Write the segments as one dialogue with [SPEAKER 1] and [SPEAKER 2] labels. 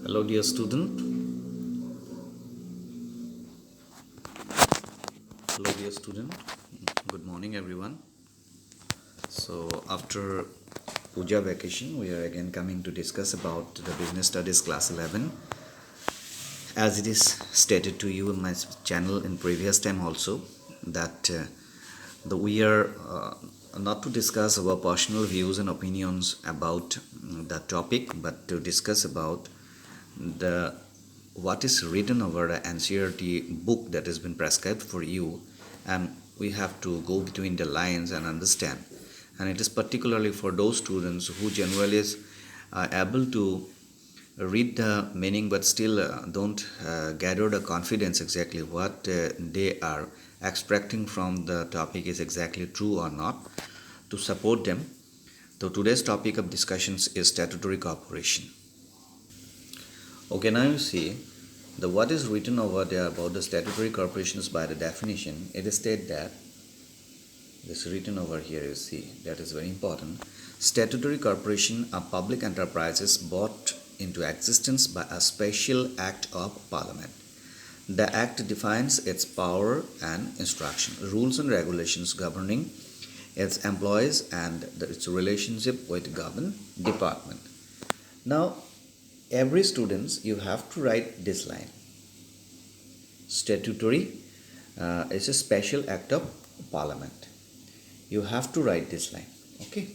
[SPEAKER 1] Hello, dear student. Hello, dear student. Good morning, everyone. So, after Puja vacation, we are again coming to discuss about the Business Studies Class 11. As it is stated to you in my channel in previous time also, that we are not to discuss our personal views and opinions about the topic, but to discuss about the what is written over the NCERT book that has been prescribed for you, and we have to go between the lines and understand. And it is particularly for those students who generally is able to read the meaning but still don't gather the confidence exactly what they are extracting from the topic is exactly true or not, to support them. So today's topic of discussions is statutory corporation. Okay, now you see the what is written over there about the statutory corporations. By the definition, it is stated that this written over here, you see, that is very important. Statutory corporation are public enterprises brought into existence by a special act of Parliament. The act defines its power and instruction, rules and regulations governing its employees and its relationship with government department. Now, every students, you have to write this line. Statutory is a special act of Parliament. You have to write this line. Okay.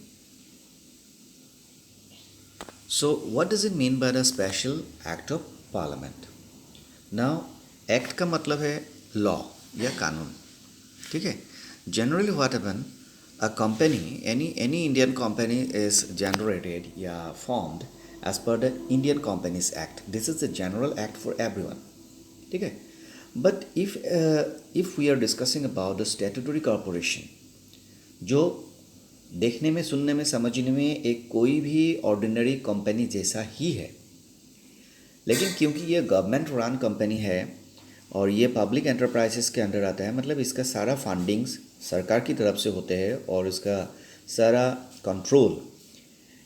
[SPEAKER 1] So what does it mean by the special act of Parliament? Now, act का मतलब है law या कानून. ठीक है. Generally what happen, a company, any Indian company is generated या formed as per the Indian Companies Act. This is the general act for everyone. ठीक है. But if we are discussing about the statutory corporation, जो देखने में, सुनने में, समझने में एक कोई भी ऑर्डिनरी कंपनी जैसा ही है, लेकिन क्योंकि ये गवर्नमेंट रन कंपनी है और ये पब्लिक एंटरप्राइजेस के अंडर आता है, मतलब इसका सारा फंडिंग्स सरकार की तरफ से होते हैं और इसका सारा कंट्रोल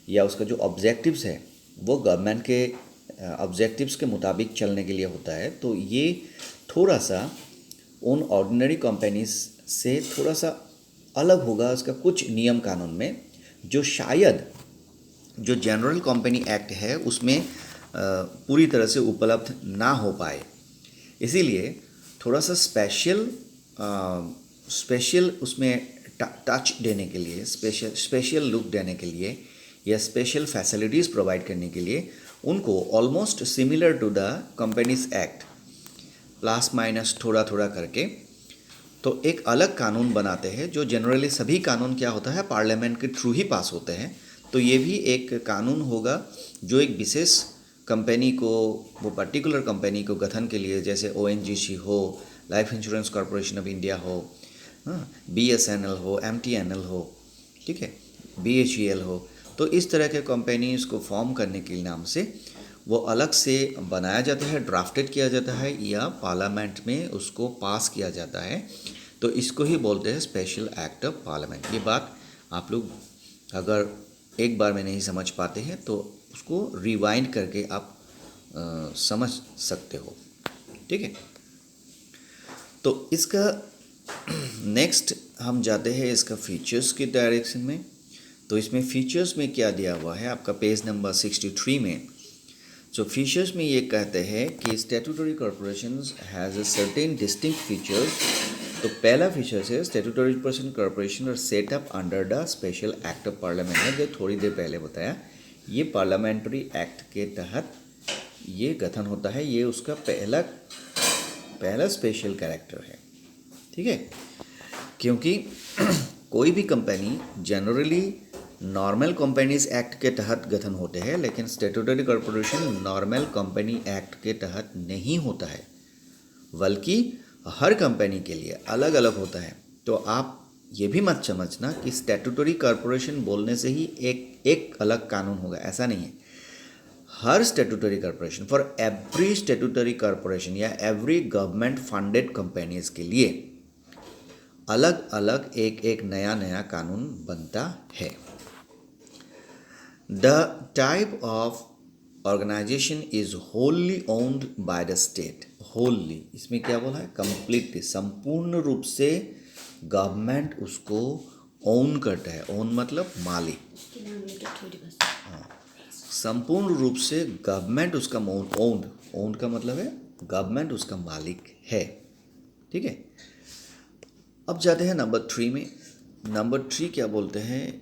[SPEAKER 1] या उसका जो ऑब्जेक्टिव्स है वो गवर्नमेंट के ऑब्जेक्टिव्स के मुताबिक चलने के लिए होता है. तो ये थोड़ा सा उन ऑर्डिनरी कंपनीज से थोड़ा सा अलग होगा उसका कुछ नियम कानून में, जो शायद जो जनरल कंपनी एक्ट है उसमें पूरी तरह से उपलब्ध ना हो पाए. इसीलिए थोड़ा सा स्पेशल उसमें टच देने के लिए, स्पेशल लुक देने के लिए या स्पेशल फैसिलिटीज़ प्रोवाइड करने के लिए उनको almost similar to the companies act plus minus थोड़ा थोड़ा करके तो एक अलग कानून बनाते हैं. जो जनरली सभी कानून क्या होता है पार्लियामेंट के थ्रू ही पास होते हैं. तो ये भी एक कानून होगा जो एक विशेष कंपनी को, वो पर्टिकुलर कंपनी को गठन के लिए, जैसे ONGC हो, life insurance corporation of India हो, BSNL हो, MTNL हो, ठीक है, BHEL हो, तो इस तरह के कंपनीज को फॉर्म करने के नाम से वो अलग से बनाया जाता है, ड्राफ्टेड किया जाता है या पार्लियामेंट में उसको पास किया जाता है. तो इसको ही बोलते हैं स्पेशल एक्ट ऑफ पार्लियामेंट. ये बात आप लोग अगर एक बार में नहीं समझ पाते हैं तो उसको रिवाइंड करके आप समझ सकते हो. ठीक है. तो इसका नेक्स्ट हम जाते हैं इसका फीचर्स की डायरेक्शन में. तो इसमें फीचर्स में क्या दिया हुआ है आपका पेज नंबर 63 में. जो फीचर्स में ये कहते हैं कि statutory corporations has a certain distinct features. तो पहला फीचर्स है स्टैट्यूटरी कॉर्पोरेशन और setup under the special act of parliament है, जो थोड़ी देर पहले बताया. ये पार्लियामेंट्री एक्ट के तहत ये गठन होता है. ये उसका पहला स्पेशल कैरेक्टर है. ठीक है. क्योंकि कोई भी company generally normal companies act के तहत गठन होते हैं, लेकिन statutory corporation normal company act के तहत नहीं होता है, बल्कि हर कंपनी के लिए अलग अलग होता है. तो आप ये भी मत समझना कि स्टैट्यूटरी कॉर्पोरेशन बोलने से ही एक अलग कानून होगा, ऐसा नहीं है. हर statutory corporation, for every statutory corporation या एवरी गवर्नमेंट फंडेड कंपनीज के लिए अलग अलग एक नया कानून बनता है. The type of organization is wholly owned by the state. Wholly इसमें क्या बोला है? कंप्लीटली, संपूर्ण रूप से गवर्नमेंट उसको ओन करता है। ओन मतलब मालिक। हाँ, संपूर्ण रूप से गवर्नमेंट उसका ओन्ड, ओन्ड का मतलब है गवर्नमेंट उसका मालिक है। ठीक है, अब जाते हैं नंबर 3 में। नंबर 3 क्या बोलते हैं?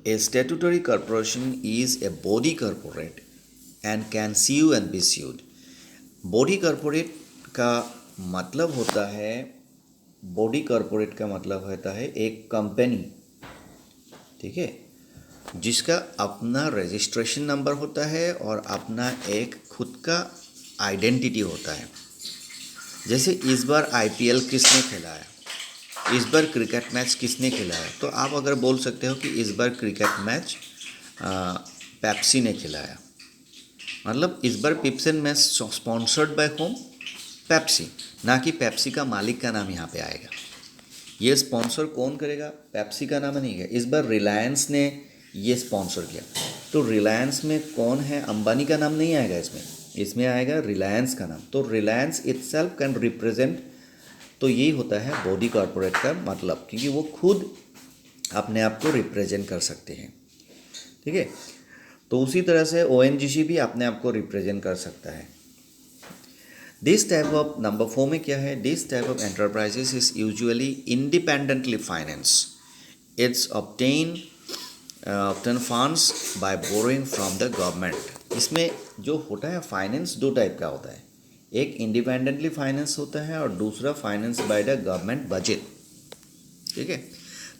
[SPEAKER 1] A statutory corporation is a body corporate and can sue and be sued। Body corporate का मतलब होता है, बॉडी कॉर्पोरेट का मतलब होता है एक कंपनी, ठीक है, जिसका अपना रजिस्ट्रेशन नंबर होता है और अपना एक खुद का आइडेंटिटी होता है। जैसे इस बार आईपीएल किसने खिलाया, इस बार क्रिकेट मैच किसने खिलाया, तो आप अगर बोल सकते हो कि इस बार क्रिकेट मैच पेप्सी ने खिलाया, मतलब इस बार पिप्सन match sponsored by home Pepsi, ना कि पेप्सी का मालिक का नाम यहाँ पे आएगा। ये स्पॉन्सर कौन करेगा? पेप्सी का नाम नहीं है। इस बार रिलायंस ने ये स्पॉन्सर किया, तो रिलायंस में कौन है? अंबानी का नाम नहीं आएगा इसमें, इसमें आएगा रिलायंस का नाम। तो रिलायंस इटसेल्फ कैन रिप्रेजेंट, तो यही होता है बॉडी कॉर्पोरेट का मतलब, क्योंकि वो खुद अपने आप को रिप्रेजेंट कर सकते हैं। ठीक है, तो उसी तरह से ओएनजीसी भी अपने आप को रिप्रेजेंट कर सकता है। दिस टाइप ऑफ, नंबर 4 में क्या है? This type of enterprises is usually independently finance. Its obtain funds by borrowing from the government. इसमें जो होता है फाइनेंस दो टाइप का होता है, एक इंडिपेंडेंटली फाइनेंस होता है और दूसरा finance by the government budget. ठीक है,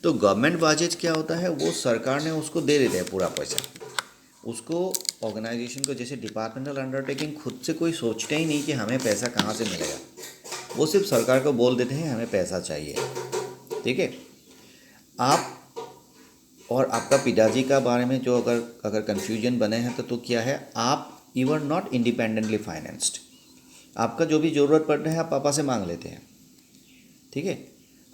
[SPEAKER 1] तो गवर्नमेंट बजट क्या होता है? वो सरकार ने उसको दे देते हैं पूरा पैसा, उसको ऑर्गेनाइजेशन को। जैसे डिपार्टमेंटल अंडरटेकिंग खुद से कोई सोचता ही नहीं कि हमें पैसा कहाँ से मिलेगा, वो सिर्फ सरकार को बोल देते हैं हमें पैसा चाहिए। ठीक है, आप और आपका पिताजी का बारे में जो अगर कन्फ्यूजन बने हैं तो क्या है? आप you are not independently financed. आपका जो भी ज़रूरत पड़ता है आप पापा से मांग लेते हैं। ठीक है,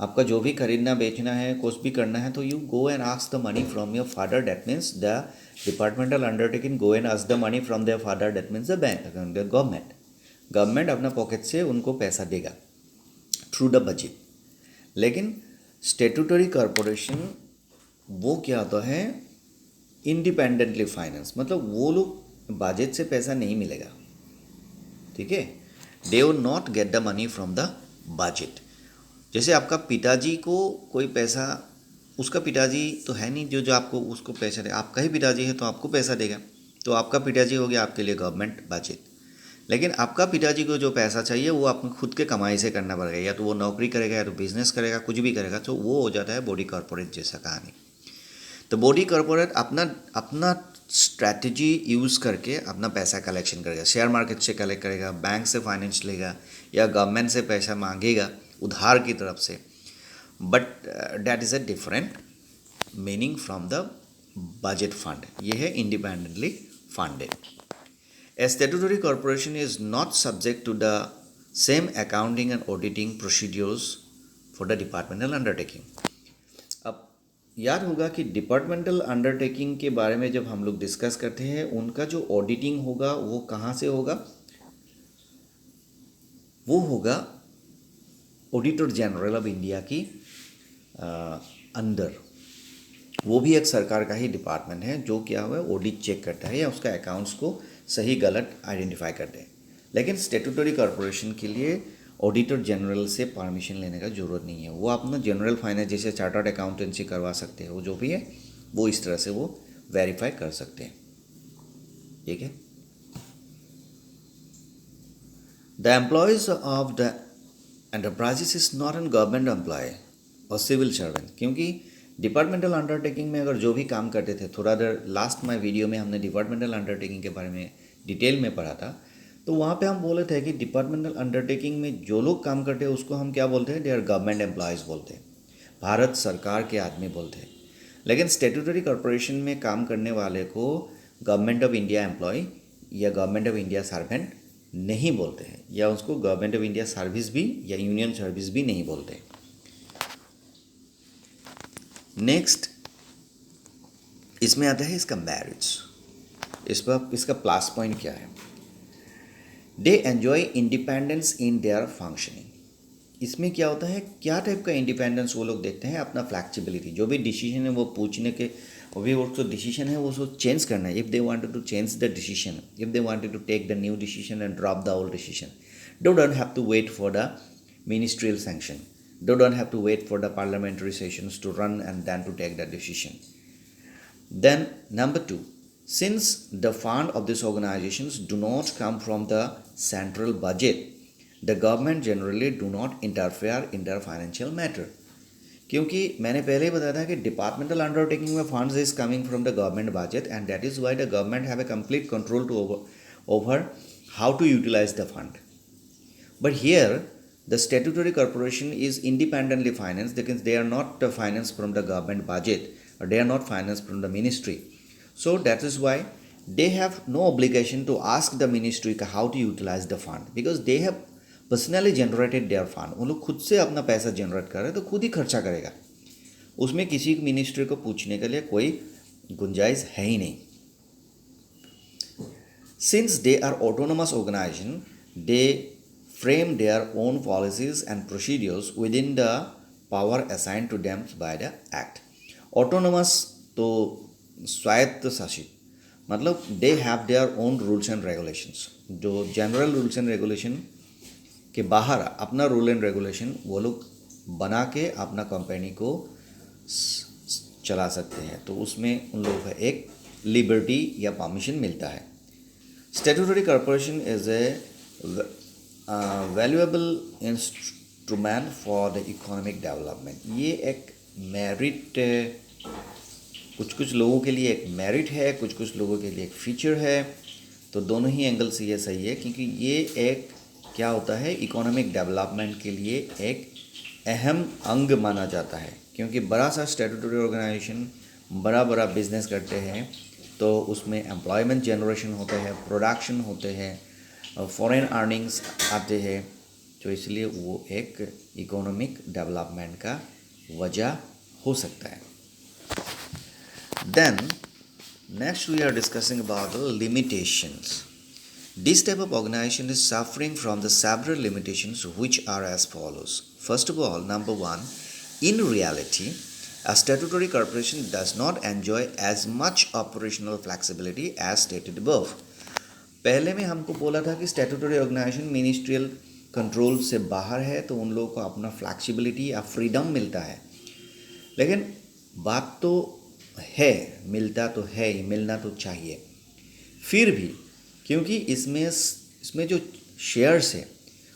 [SPEAKER 1] आपका जो भी खरीदना बेचना है, कुछ भी करना है, तो you go and ask the money from your father. That means the departmental undertaking go and ask the money from their father. That means the bank, the government. Government अपना पॉकेट से उनको पैसा देगा थ्रू द बजट। लेकिन statutory corporation वो क्या होता है? इंडिपेंडेंटली फाइनेंस, मतलब वो लोग बजट से पैसा नहीं मिलेगा। ठीक है, they will not get the money from the budget. जैसे आपका पिताजी को कोई पैसा, उसका पिताजी तो है नहीं जो आपको उसको पैसा दे, आपका ही पिताजी है तो आपको पैसा देगा, तो आपका पिताजी हो गया आपके लिए गवर्नमेंट बजट। लेकिन आपका पिताजी को जो पैसा चाहिए वो आपको खुद के कमाई से करना पड़ेगा, या तो वो नौकरी करेगा या तो बिजनेस करेगा, कुछ भी करेगा, तो वो हो जाता है बॉडी कॉर्पोरेट जैसा कहानी। तो बॉडी कॉर्पोरेट अपना अपना स्ट्रैटेजी यूज़ करके अपना पैसा कलेक्शन करेगा, शेयर मार्केट से कलेक्ट करेगा, बैंक से फाइनेंस लेगा, या गवर्नमेंट से पैसा मांगेगा उधार की तरफ से। But that is a different meaning from the budget fund. ये है independently funded. A statutory corporation is not subject to the same accounting and auditing procedures for the departmental undertaking. अब याद होगा कि डिपार्टमेंटल अंडरटेकिंग के बारे में जब हम लोग डिस्कस करते हैं, उनका जो ऑडिटिंग होगा वो कहाँ से होगा? वो होगा ऑडिटर जनरल ऑफ इंडिया की अंदर। वो भी एक सरकार का ही डिपार्टमेंट है जो क्या हुआ ऑडिट चेक करता है या उसका अकाउंट्स को सही गलत आइडेंटिफाई करते हैं। लेकिन स्टैट्यूटरी कॉर्पोरेशन के लिए ऑडिटर जनरल से परमिशन लेने का ज़रूरत नहीं है। वो अपना जनरल फाइनेंस जैसे चार्टर्ड अकाउंटेंसी करवा सकते हैं, वो जो भी है वो इस तरह से वो वेरीफाई कर सकते हैं। ठीक है, the employees of the enterprises is not an government employ और सिविल सर्वेंट। क्योंकि डिपार्टमेंटल अंडरटेकिंग में अगर जो भी काम करते थे, थोड़ा देर लास्ट में वीडियो में हमने डिपार्टमेंटल अंडरटेकिंग के बारे में डिटेल में पढ़ा था, तो वहाँ पे हम बोले थे कि डिपार्टमेंटल अंडरटेकिंग में जो लोग काम करते हैं उसको हम क्या बोलते हैं? दे आर गवर्नमेंट एम्प्लॉयज़ बोलते हैं, भारत सरकार के आदमी बोलते हैं। लेकिन स्टैट्यूटरी कॉर्पोरेशन में काम करने वाले को गवर्नमेंट ऑफ इंडिया एम्प्लॉय या गवर्नमेंट ऑफ इंडिया सर्वेंट नहीं बोलते हैं, या उसको गवर्नमेंट ऑफ इंडिया सर्विस भी या यूनियन सर्विस भी नहीं बोलते। नेक्स्ट इसमें आता है इसका मैरिज। इसका प्लस पॉइंट क्या है? They enjoy independence in their functioning. इसमें क्या होता है, क्या टाइप का इंडिपेंडेंस वो लोग देखते हैं? अपना फ्लैक्सिबिलिटी, जो भी डिसीजन है वो पूछने के, अभी वो जो डिसीजन है वो उसको चेंज करना है। If they wanted to change the decision, if they wanted to take the new decision and drop the old decision, they don't have to wait for the ministerial sanction. They don't have to wait for the parliamentary sessions to run and then to take the decision. Then number 2, since the fund of these organizations do not come from the central budget, the government generally do not interfere in their financial matter. क्योंकि मैंने पहले ही बताया था कि departmental undertaking में funds is coming from the government budget and that is why the government have a complete control to over how to utilize the fund. But here the statutory corporation is independently financed because they are not financed from the government budget or they are not financed from the ministry. So that is why they have no obligation to ask the ministry how to utilize the fund because they have personally generated their fund. उन लोग खुद से अपना पैसा generate कर रहे हैं तो खुद ही खर्चा करेगा, उसमें किसी मिनिस्ट्री को पूछने के लिए कोई गुंजाइश है ही नहीं. Since they are autonomous organization, they frame their own policies and procedures within the power assigned to them by the act. Autonomous तो स्वायत्त शासित, मतलब they have their own rules and regulations. जो general rules and regulation के बाहर अपना rule and regulation वो लोग बना के अपना कंपनी को चला सकते हैं, तो उसमें उन लोगों का एक लिबर्टी या परमिशन मिलता है. Statutory corporation is A valuable instrument for the economic development. ये एक मेरिट, कुछ लोगों के लिए एक मेरिट है, कुछ लोगों के लिए एक फीचर है. तो दोनों ही एंगल से ये सही है, क्योंकि ये एक क्या होता है, इकोनॉमिक डेवलपमेंट के लिए एक अहम अंग माना जाता है. क्योंकि बड़ा सा स्टैट्यूटरी ऑर्गेनाइजेशन बड़ा बिजनेस करते हैं तो उसमें एम्प्लॉयमेंट जनरेशन होते हैं, प्रोडक्शन होते हैं, फॉरेन अर्निंग्स आते हैं, तो इसलिए वो एक इकोनॉमिक डेवलपमेंट का वजह हो सकता है. Then next we are discussing about the limitations. This type of organization is suffering from the several limitations which are as follows. First of all, number 1, in reality, a statutory corporation does not enjoy as much operational flexibility as stated above. पहले में हमको बोला था कि statutory organisation ministerial control से बाहर है तो उन लोगों को अपना फ्लैक्सिबिलिटी या फ्रीडम मिलता है. लेकिन बात तो है, मिलता तो है ही, मिलना तो चाहिए. फिर भी क्योंकि इसमें जो शेयर्स है,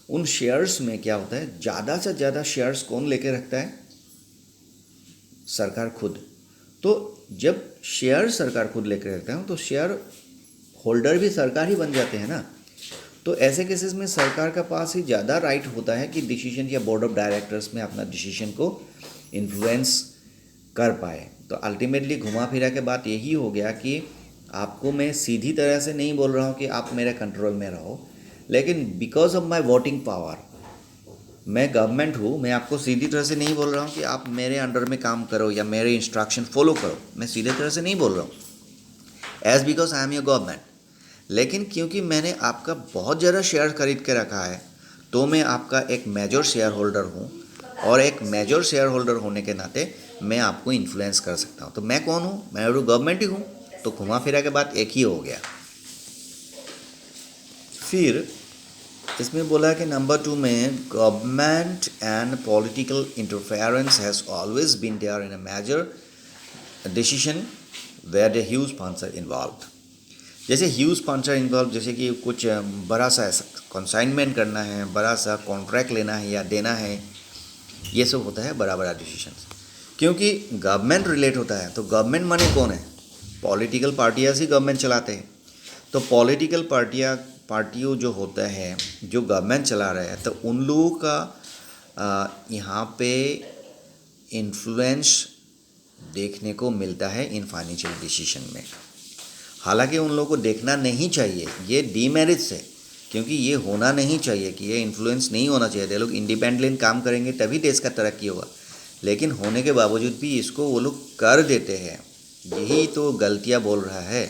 [SPEAKER 1] उन शेयर्स में क्या होता है, ज़्यादा से ज़्यादा शेयर्स कौन लेके रखता है? सरकार खुद. तो जब शेयर सरकार खुद लेकर रखता है तो शेयर होल्डर भी सरकार ही बन जाते हैं ना. तो ऐसे केसेस में सरकार का पास ही ज़्यादा राइट होता है कि डिसीजन या बोर्ड ऑफ डायरेक्टर्स में अपना डिसीजन को इन्फ्लुएंस कर पाए. तो अल्टीमेटली घुमा फिरा के बात यही हो गया कि आपको मैं सीधी तरह से नहीं बोल रहा हूँ कि आप मेरे कंट्रोल में रहो, लेकिन because of my voting power, मैं गवर्नमेंट हूँ, मैं आपको सीधी तरह से नहीं बोल रहा हूँ कि आप मेरे अंडर में काम करो या मेरे इंस्ट्रक्शन फॉलो करो, मैं सीधे तरह से नहीं बोल रहा हूँ as because I am your government. लेकिन क्योंकि मैंने आपका बहुत ज़्यादा शेयर खरीद के रखा है तो मैं आपका एक मेजर शेयर होल्डर हूँ, और एक मेजर शेयर होल्डर होने के नाते मैं आपको इन्फ्लुएंस कर सकता हूँ. तो मैं कौन हूँ? मैं तो गवर्नमेंट ही हूँ. तो घुमा फिरा के बात एक ही हो गया. फिर इसमें बोला कि नंबर 2 में government and political interference has always been there in a major decision where the huge funds are involve. जैसे ह्यूज फंड्स आर इन्वॉल्व, जैसे कि कुछ बड़ा सा कंसाइनमेंट करना है, बड़ा सा कॉन्ट्रैक्ट लेना है या देना है, ये सब होता है बड़ा डिसीजन. क्योंकि गवर्नमेंट रिलेट होता है तो गवर्नमेंट माने कौन है? पॉलिटिकल पार्टियाँ ही गवर्नमेंट चलाते हैं. तो पॉलिटिकल पार्टियों जो होता है, जो गवर्नमेंट चला रहा है, तो उन लोगों का यहाँ पे इन्फ्लुएंस देखने को मिलता है इन फाइनेंशियल डिसीजन में. हालांकि उन लोगों को देखना नहीं चाहिए, ये डीमेरिट्स है, क्योंकि ये होना नहीं चाहिए कि ये इन्फ्लुएंस नहीं होना चाहिए. ये लोग इंडिपेंडेंटली काम करेंगे तभी देश का तरक्की होगा, लेकिन होने के बावजूद भी इसको वो लोग कर देते हैं. यही तो गलतियाँ बोल रहा है.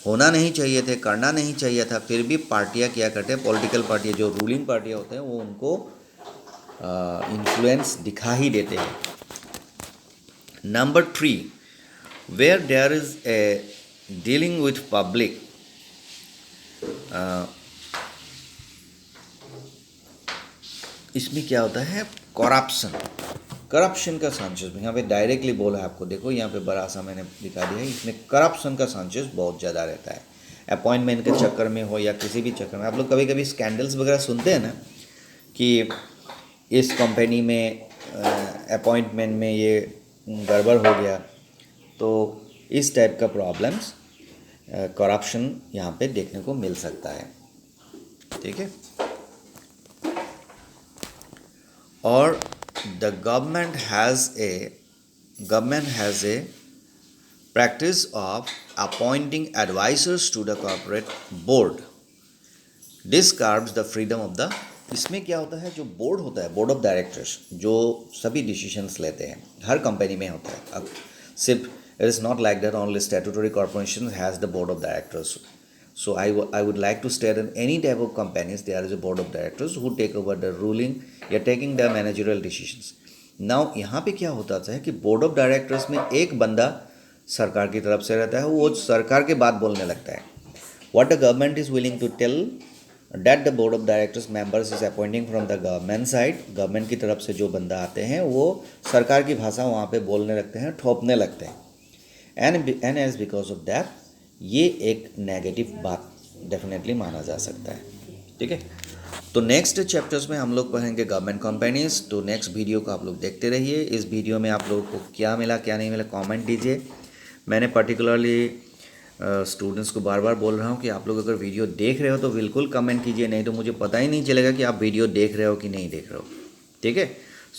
[SPEAKER 1] होना नहीं चाहिए थे, करना नहीं चाहिए था, फिर भी पार्टियां क्या करते हैं, पॉलिटिकल पार्टियां जो रूलिंग पार्टियां होते हैं वो उनको इन्फ्लुएंस दिखा ही देते हैं. Number 3, where there is a dealing with public, इसमें क्या होता है, करप्शन का चांसेस. यहाँ पे डायरेक्टली बोला है आपको, देखो यहाँ पे बड़ा सा मैंने दिखा दिया है, इसमें करप्शन का चांसेस बहुत ज़्यादा रहता है. अपॉइंटमेंट के चक्कर में हो या किसी भी चक्कर में, आप लोग कभी कभी स्कैंडल्स वगैरह सुनते हैं ना कि इस कंपनी में अपॉइंटमेंट में ये गड़बड़ हो गया, तो इस टाइप का प्रॉब्लम्स करप्शन यहाँ पे देखने को मिल सकता है. ठीक है. और the government has a practice of appointing advisors to the corporate board. This curbs the freedom of the. इसमें क्या होता है, जो बोर्ड होता है, बोर्ड ऑफ डायरेक्टर्स, जो सभी डिसीजंस लेते हैं, हर कंपनी में होता है. अब सिर्फ it is not like that only statutory corporation has the board of directors. So I would like to state in any type of companies there is a board of directors who take over the ruling या taking the managerial decisions. Now यहाँ पे क्या होता है कि board of directors में एक बंदा सरकार की तरफ से रहता है, वो सरकार के बात बोलने लगता है. What the government is willing to tell that the board of directors members is appointing from the government side, government की तरफ से जो बंदा आते हैं वो सरकार की भाषा वहाँ पे बोलने लगते हैं, ठोपने लगते हैं. And as because of that ये एक नेगेटिव बात डेफिनेटली माना जा सकता है. ठीक है. तो नेक्स्ट चैप्टर्स में हम लोग पढ़ेंगे गवर्नमेंट कंपनीज. तो नेक्स्ट वीडियो को आप लोग देखते रहिए. इस वीडियो में आप लोगों को क्या मिला क्या नहीं मिला कमेंट दीजिए. मैंने पर्टिकुलरली स्टूडेंट्स को बार बार बोल रहा हूँ कि आप लोग अगर वीडियो देख रहे हो तो बिल्कुल कमेंट कीजिए, नहीं तो मुझे पता ही नहीं चलेगा कि आप वीडियो देख रहे हो कि नहीं देख रहे हो. ठीक है.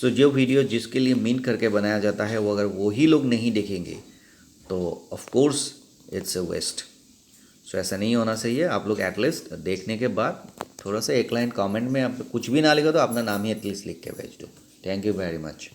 [SPEAKER 1] सो जो वीडियो जिसके लिए मीन करके बनाया जाता है वो अगर वही लोग नहीं देखेंगे तो of course it's a waste. So ऐसा नहीं होना चाहिए. आप लोग एटलीस्ट देखने के बाद थोड़ा सा एक लाइन कमेंट में आप कुछ भी ना लिखो तो अपना नाम ही एटलीस्ट लिख के भेज दो. Thank you very much.